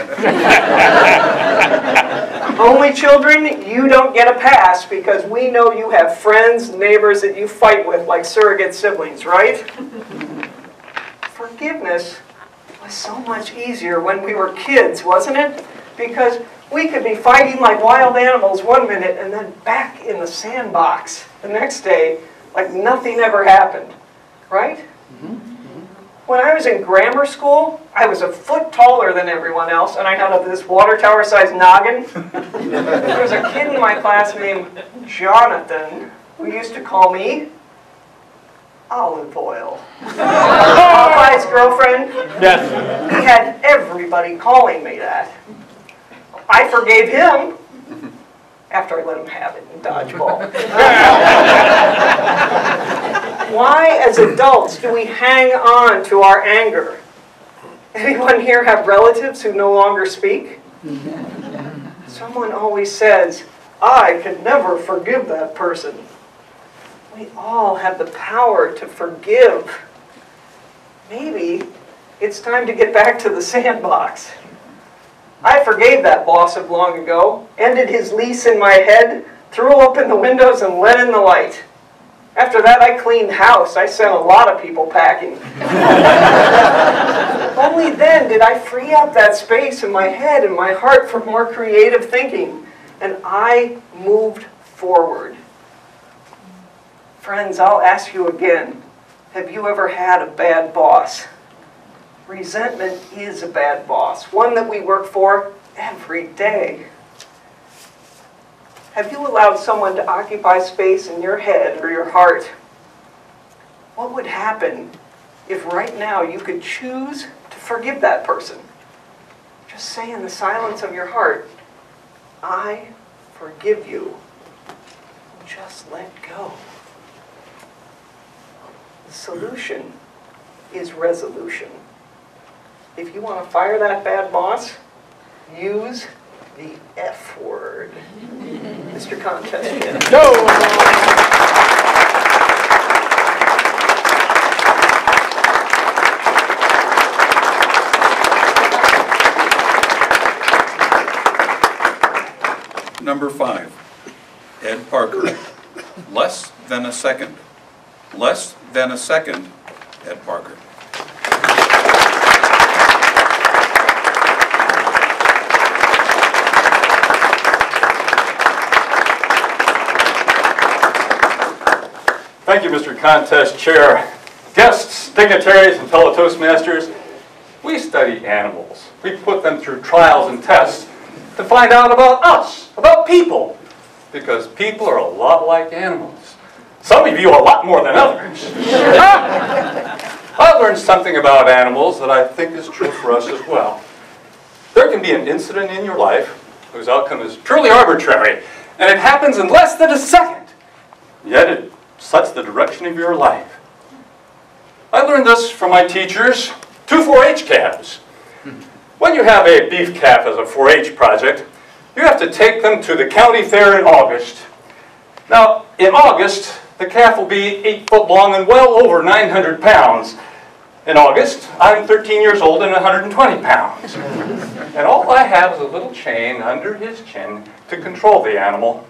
Only children, you don't get a pass because we know you have friends, neighbors that you fight with like surrogate siblings, right? Forgiveness was so much easier when we were kids, wasn't it? Because we could be fighting like wild animals one minute and then back in the sandbox the next day like nothing ever happened, right? When I was in grammar school, I was a foot taller than everyone else, and I had this water tower-sized noggin. There was a kid in my class named Jonathan who used to call me Olive Oil. Popeye's girlfriend? Yes. He had everybody calling me that. I forgave him after I let him have it in dodgeball. Why, as adults, do we hang on to our anger? Anyone here have relatives who no longer speak? Someone always says, I could never forgive that person. We all have the power to forgive. Maybe it's time to get back to the sandbox. I forgave that boss of long ago, ended his lease in my head, threw open the windows and let in the light. After that, I cleaned house. I sent a lot of people packing. Only then did I free up that space in my head and my heart for more creative thinking. And I moved forward. Friends, I'll ask you again, have you ever had a bad boss? Resentment is a bad boss, one that we work for every day. Have you allowed someone to occupy space in your head or your heart? What would happen if right now you could choose to forgive that person? Just say in the silence of your heart, I forgive you. Just let go. The solution is resolution. If you want to fire that bad boss, use the F word. Mr. Contest. No! Number 5, Ed Parker. Less than a second. Less than a second, Ed Parker. Thank you, Mr. Contest Chair. Guests, dignitaries, and fellow Toastmasters, we study animals. We put them through trials and tests to find out about us, about people, because people are a lot like animals. Some of you a lot more than others. I learned something about animals that I think is true for us as well. There can be an incident in your life whose outcome is purely arbitrary, and it happens in less than a second, yet it sets the direction of your life. I learned this from my teachers, 2 4-H calves. When you have a beef calf as a 4-H project, you have to take them to the county fair in August. Now, in August, the calf will be 8 foot long and well over 900 pounds. In August, I'm 13 years old and 120 pounds. And all I have is a little chain under his chin to control the animal.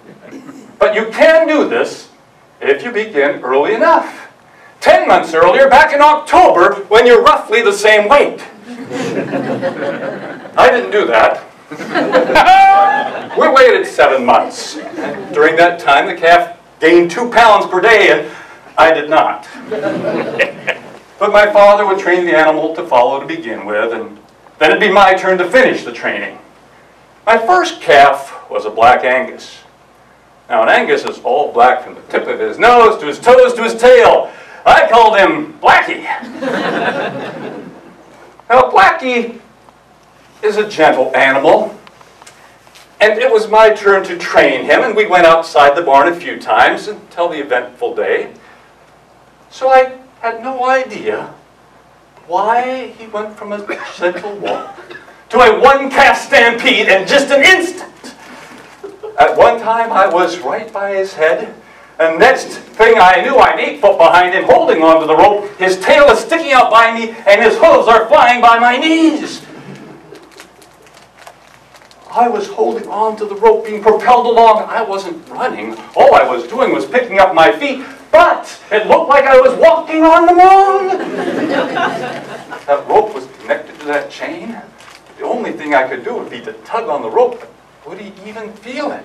But you can do this if you begin early enough. 10 months earlier, back in October, when you're roughly the same weight. I didn't do that. We waited 7 months. During that time, the calf gained 2 pounds per day, and I did not. But my father would train the animal to follow to begin with, and then it'd be my turn to finish the training. My first calf was a black Angus. Now, an Angus is all black from the tip of his nose to his toes to his tail. I called him Blackie. Now, Blackie is a gentle animal. And it was my turn to train him, and we went outside the barn a few times until the eventful day. So I had no idea why he went from a gentle walk to a one-calf stampede in just an instant. At one time, I was right by his head, and next thing I knew, I'm 8 foot behind him, holding onto the rope. His tail is sticking out by me, and his hooves are flying by my knees. I was holding on to the rope, being propelled along. I wasn't running. All I was doing was picking up my feet, but it looked like I was walking on the moon. That rope was connected to that chain. The only thing I could do would be to tug on the rope. Would he even feel it?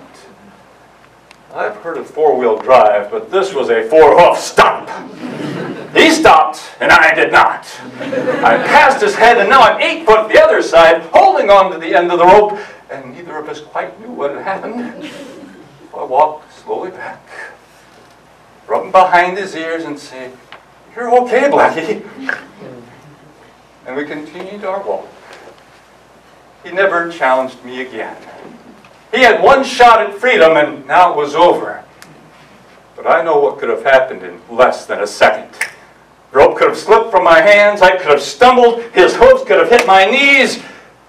I've heard of 4-wheel drive, but this was a 4-hoof stop. He stopped, and I did not. I passed his head, and now I'm 8 foot the other side, holding on to the end of the rope, and neither of us quite knew what had happened. So I walked slowly back, rub him behind his ears and say, "You're okay, Blackie." And we continued our walk. He never challenged me again. He had one shot at freedom, and now it was over. But I know what could have happened in less than a second. The rope could have slipped from my hands, I could have stumbled, his hooves could have hit my knees,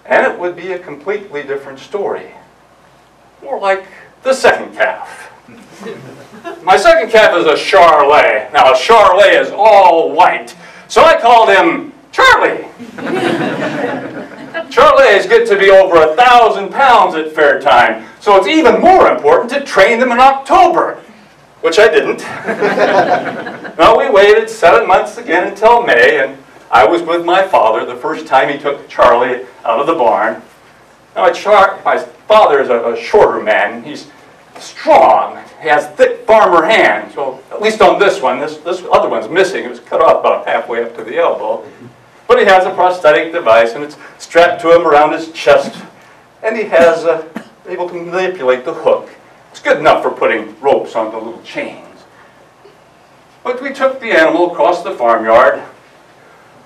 and it would be a completely different story. More like the second calf. My second calf is a Charolais. Now, a Charolais is all white, so I called him Charlie. Charolais get to be over 1,000 pounds at fair time, so it's even more important to train them in October, which I didn't. No, we waited 7 months again until May, and I was with my father the first time he took Charlie out of the barn. Now, my father is a shorter man. He's strong. He has thick farmer hands. Well, at least on this one. This other one's missing. It was cut off about halfway up to the elbow. But he has a prosthetic device, and it's strapped to him around his chest. And he has able to manipulate the hook. It's good enough for putting ropes onto little chains. But we took the animal across the farmyard,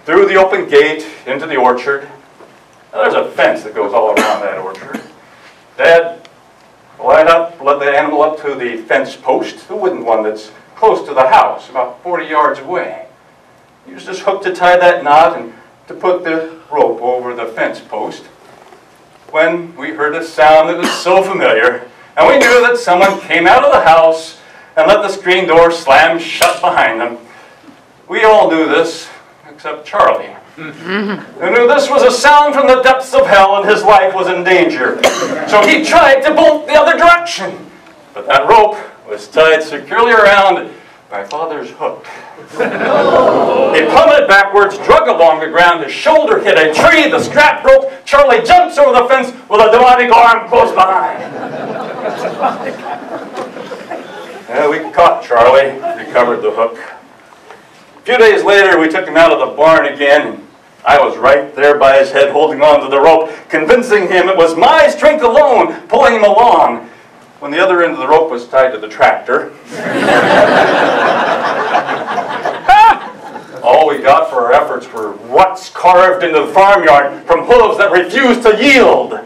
through the open gate, into the orchard. Now, there's a fence that goes all around that orchard. Dad led the animal up to the fence post, the wooden one that's close to the house, about 40 yards away. He used his hook to tie that knot and to put the rope over the fence post, when we heard a sound that was so familiar, and we knew that someone came out of the house and let the screen door slam shut behind them. We all knew this, except Charlie, who knew this was a sound from the depths of hell and his life was in danger. So he tried to bolt the other direction, but that rope was tied securely around my father's hook. He plummeted backwards, drug along the ground, his shoulder hit a tree, the strap broke, Charlie jumps over the fence with a demonic arm close behind. Yeah, we caught Charlie, recovered the hook. A few days later, we took him out of the barn again, and I was right there by his head holding on to the rope, convincing him it was my strength alone pulling him along, when the other end of the rope was tied to the tractor. All we got for our efforts were ruts carved into the farmyard from hooves that refused to yield.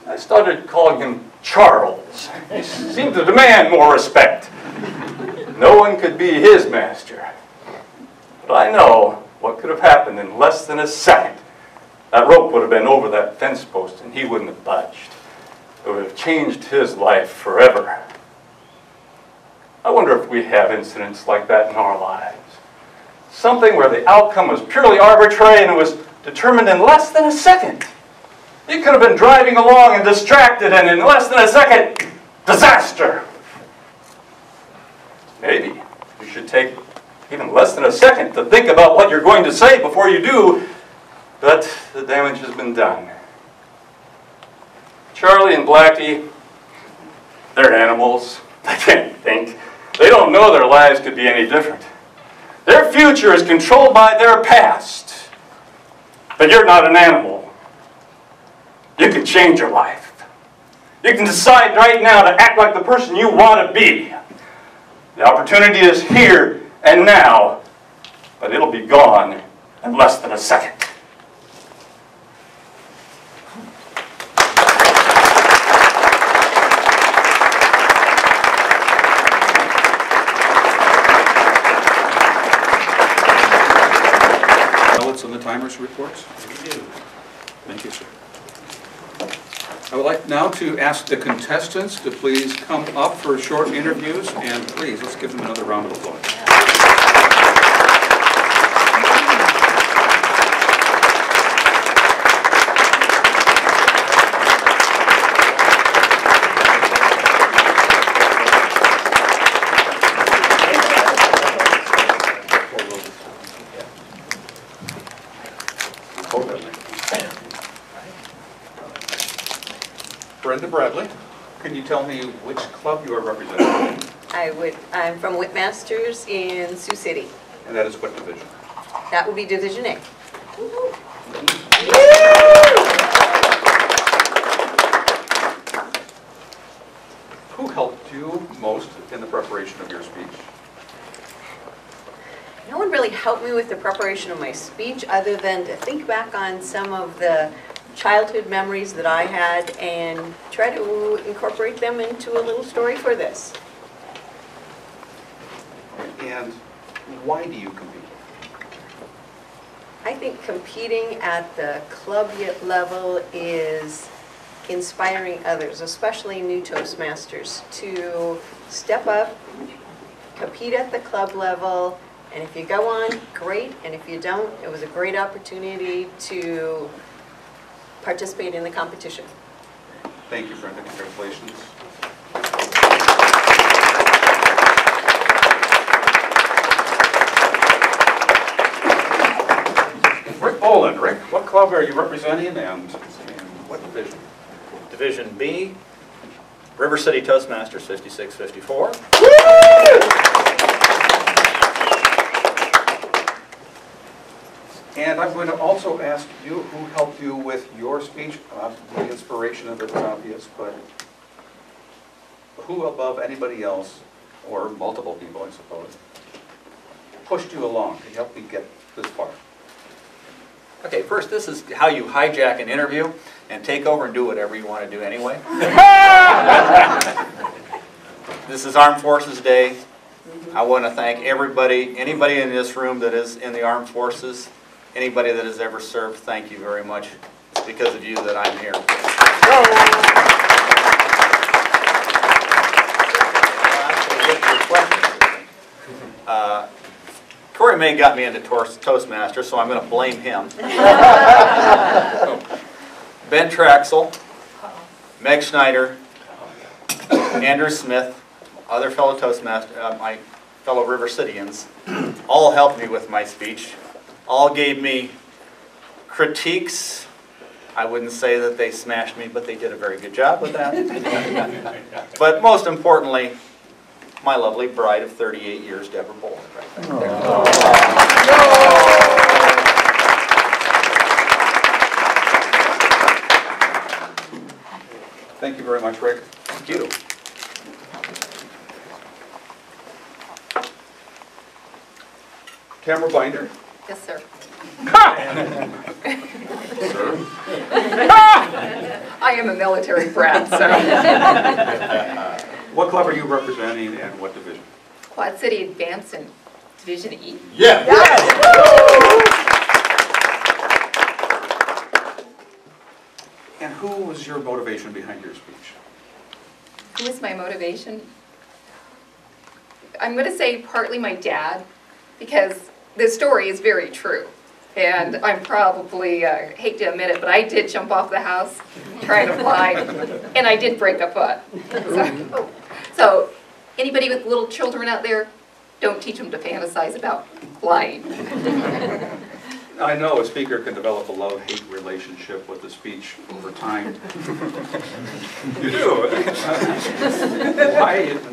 I started calling him Charles. He seemed to demand more respect. No one could be his master. But I know what could have happened in less than a second. That rope would have been over that fence post and he wouldn't have budged. It would have changed his life forever. I wonder if we have incidents like that in our lives. Something where the outcome was purely arbitrary and it was determined in less than a second. You could have been driving along and distracted, and in less than a second, disaster. Maybe you should take even less than a second to think about what you're going to say before you do, but the damage has been done. Charlie and Blackie, they're animals. They can't think. They don't know their lives could be any different. Their future is controlled by their past. But you're not an animal. You can change your life. You can decide right now to act like the person you want to be. The opportunity is here and now, but it'll be gone in less than a second. supervisor reports? We do. Thank you, sir. I would like now to ask the contestants to please come up for short interviews, and please, let's give them another round of applause. Brenda Bradley, can you tell me which club you are representing? I'm from Whitmasters in Sioux City. And that is what division? That would be Division A. Who helped you most in the preparation of your speech? No one really helped me with the preparation of my speech other than to think back on some of the childhood memories that I had and try to incorporate them into a little story for this. And why do you compete? I think competing at the club level is inspiring others, especially new Toastmasters, to step up, compete at the club level, and if you go on, great, and if you don't, it was a great opportunity to participate in the competition. Thank you, Brenda. Congratulations. Rick Boland. Rick, what club are you representing and what division? Division B, River City Toastmasters 5654. And I'm going to also ask you who helped you with your speech. The inspiration of it is obvious, but who above anybody else, or multiple people I suppose, pushed you along to help you get this far? Okay, first, this is how you hijack an interview and take over and do whatever you want to do anyway. This is Armed Forces Day. I want to thank everybody, anybody in this room that is in the Armed Forces, anybody that has ever served, thank you very much. It's because of you that I'm here. Corey May got me into Toastmasters, so I'm going to blame him. Ben Traxel, Meg Schneider, Andrew Smith, other fellow Toastmasters, my fellow River Cityans, all helped me with my speech. All gave me critiques. I wouldn't say that they smashed me, but they did a very good job with that. But most importantly, my lovely bride of 38 years, Deborah Boland, right back there. Thank you very much, Rick. Thank you. Tamara Binder. Yes, sir. Sir. I am a military brat, so. What club are you representing and what division? Quad City Advance in Division E. Yeah. And who was your motivation behind your speech? Who was my motivation? I'm going to say partly my dad, because the story is very true. And I'm probably, hate to admit it, but I did jump off the house trying to fly, and I did break a foot. So anybody with little children out there, don't teach them to fantasize about flying. I know a speaker can develop a love-hate relationship with a speech over time. You do.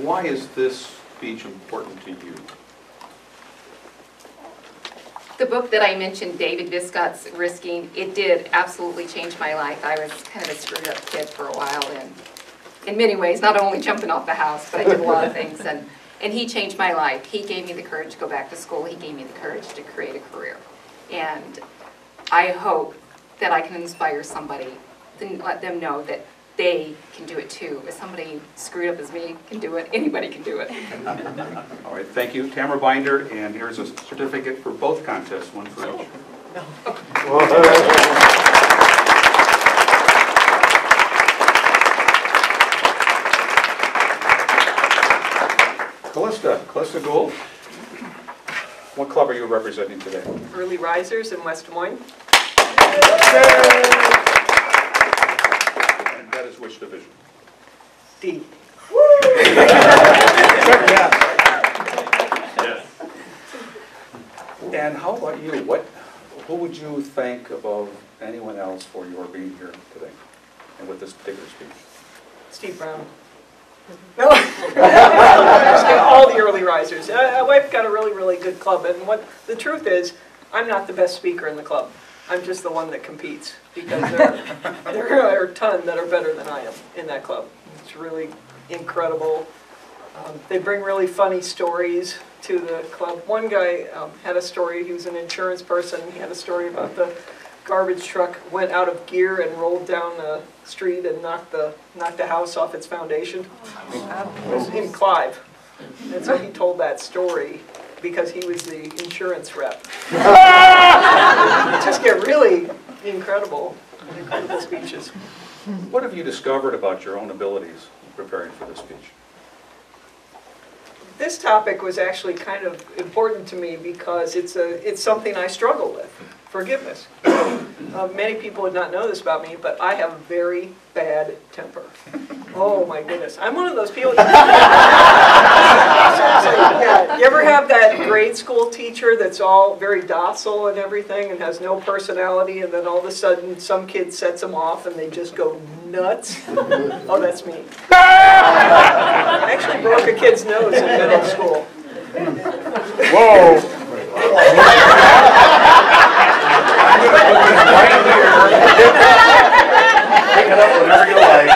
Why is this speech important to you? The book that I mentioned, David Viscott's Risking, it did absolutely change my life. I was kind of a screwed up kid for a while, and in many ways, not only jumping off the house, but I did a lot of things, and he changed my life. He gave me the courage to go back to school. He gave me the courage to create a career. And I hope that I can inspire somebody to let them know that they can do it too. If somebody screwed up as me can do it, anybody can do it. All right, thank you. Tamara Binder, and here's a certificate for both contests, one for each. Callista Gould, what club are you representing today? Early Risers in West Des Moines. And that is which division? D. And how about you? Who would you thank above anyone else for your being here today and with this particular speech? Steve Brown. No, just all the early risers. I've got a really, really good club, and what the truth is, I'm not the best speaker in the club. I'm just the one that competes, because there are a ton that are better than I am in that club. It's really incredible. They bring really funny stories to the club. One guy had a story, he was an insurance person, he had a story about the garbage truck went out of gear and rolled down the street and knocked the house off its foundation. It was in Clive. And so he told that story because he was the insurance rep. You just get really incredible speeches. What have you discovered about your own abilities preparing for this speech? This topic was actually kind of important to me because it's something I struggle with. Forgiveness. Many people would not know this about me, but I have a very bad temper. Oh my goodness. I'm one of those people. Yeah. You ever have that grade school teacher that's all very docile and everything and has no personality, and then all of a sudden some kid sets them off and they just go nuts? Oh, that's me. I actually broke a kid's nose in middle school. Whoa! Pick it up whenever you like.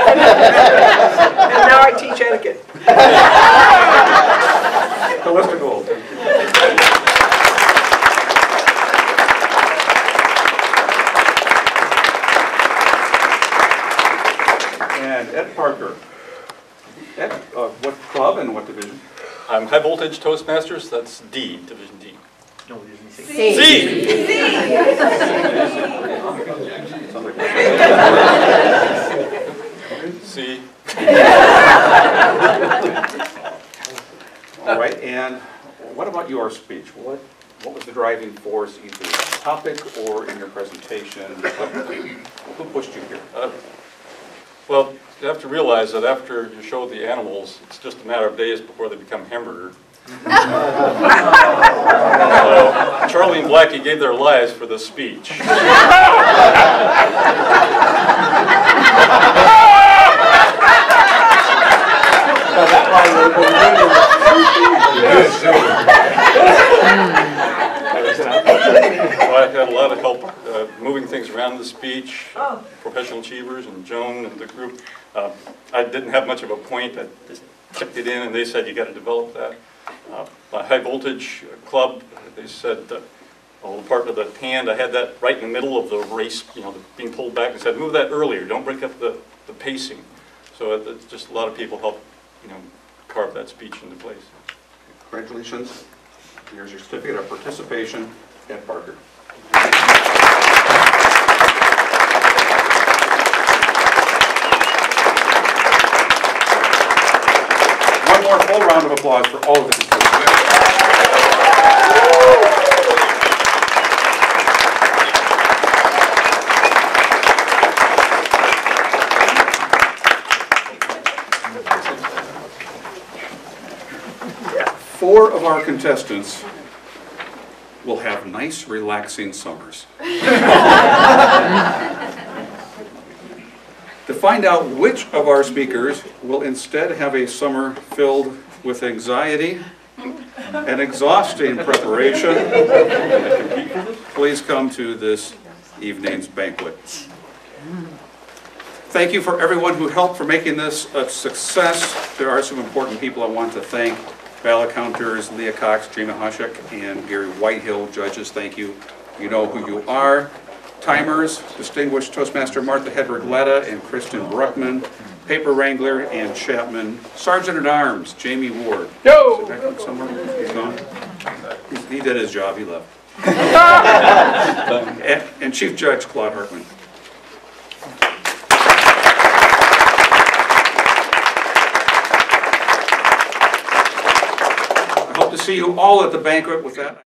And now I teach etiquette. Callista Gould. And Ed Parker. Ed, what club and what division? I'm High Voltage Toastmasters, that's D, Division D. No, Division C. C! C. All right, and what about your speech? What was the driving force, either in the topic or in your presentation? Who pushed you here? Well, you have to realize that after you show the animals, it's just a matter of days before they become hamburger. Charlie and Blackie gave their lives for this speech. I had a lot of help moving things around the speech, professional achievers and Joan and the group. I didn't have much of a point. I just tipped it in and they said you got to develop that. My high voltage club, they said the part of the hand, I had that right in the middle of the race, being pulled back and said move that earlier, don't break up the pacing. So it's just a lot of people helped carve that speech into place. Congratulations. Here's your certificate of participation, Ed Parker. One more full round of applause for all of the contestants. Four of our contestants will have nice, relaxing summers. To find out which of our speakers will instead have a summer filled with anxiety and exhausting preparation, please come to this evening's banquet. Thank you for everyone who helped for making this a success. There are some important people I want to thank. Ballot counters, Leah Cox, Jamie Hushek, and Gary Whitehill. Judges, thank you. You know who you are. Timers, distinguished Toastmaster Martha Hedrick-Letta and Kristen Bruckman. Paper Wrangler and Chapman. Sergeant-at-Arms, Jamie Ward. Yo! Is he back somewhere? He's gone? He did his job, he left. And Chief Judge Claude Hartman. I hope to see you all at the banquet with that.